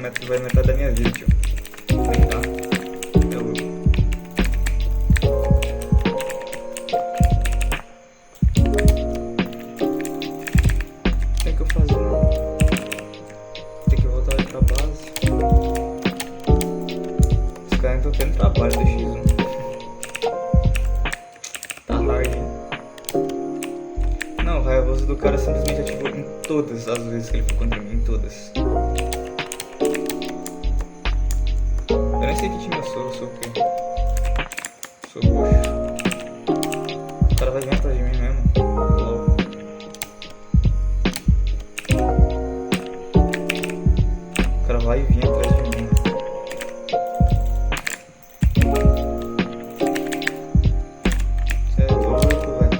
vai metade da minha vida, tio. Vem cá. É louco. O que é que eu faço? Tem que voltar ali pra base. Os caras estão tendo trabalho do X1. Tá hard, hein? Não, o raivoso do cara simplesmente ativou em todas as vezes que ele foi contra mim, em todas. Eu nem sei que time eu sou o quê? Sou roxo. O cara vai vir atrás de mim mesmo. Logo. O cara vai vir atrás de mim. Você é louco, velho.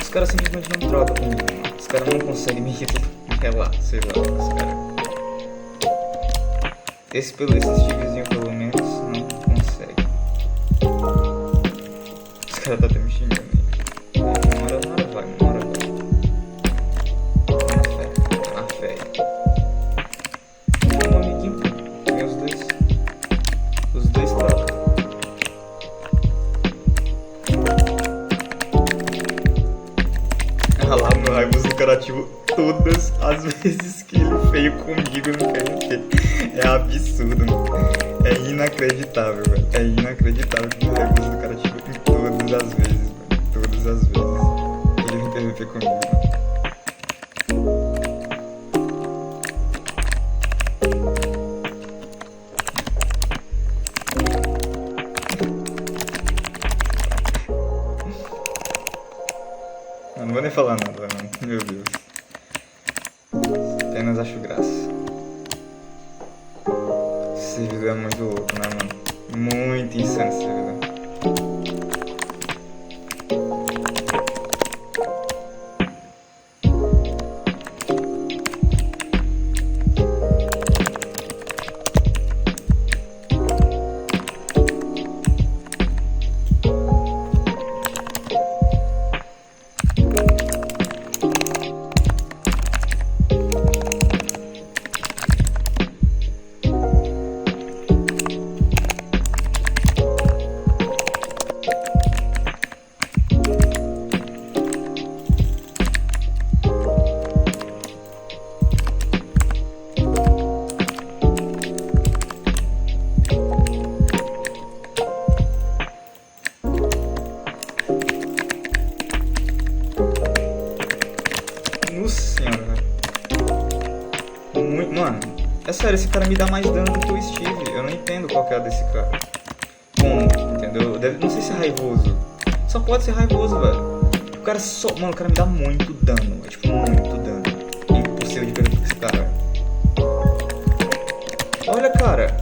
Os caras simplesmente não trocam comigo, mano. Os caras não conseguem me relar, sei lá, os caras. Esse tivezinho pelo menos não consegue. Os caras tá até me xingando aí. Uma hora vai. Na fé. Um amiguinho, tem os dois. Os dois trocam. Olha lá, meu raivoso do cara ativo todas as vezes que ele veio comigo no PNP. É absurdo, mano. É inacreditável, velho. É inacreditável que o raivoso do cara ativa em todas as vezes, mano. Todas as vezes. Ele vem PVP comigo, mano. Eu não vou nem falar nada, mano. Meu Deus. Apenas acho graça. Esse servidor é muito louco, né, mano? Muito insano esse servidor. Nossa senhora, velho. Muito, mano. É sério, esse cara me dá mais dano do que o Steve. Eu não entendo qual que é a desse cara. Como? Entendeu? Não sei se é raivoso. Só pode ser raivoso, velho. O cara só. Mano, o cara me dá muito dano. É tipo, muito dano. É impossível de perder com esse cara. Olha, cara.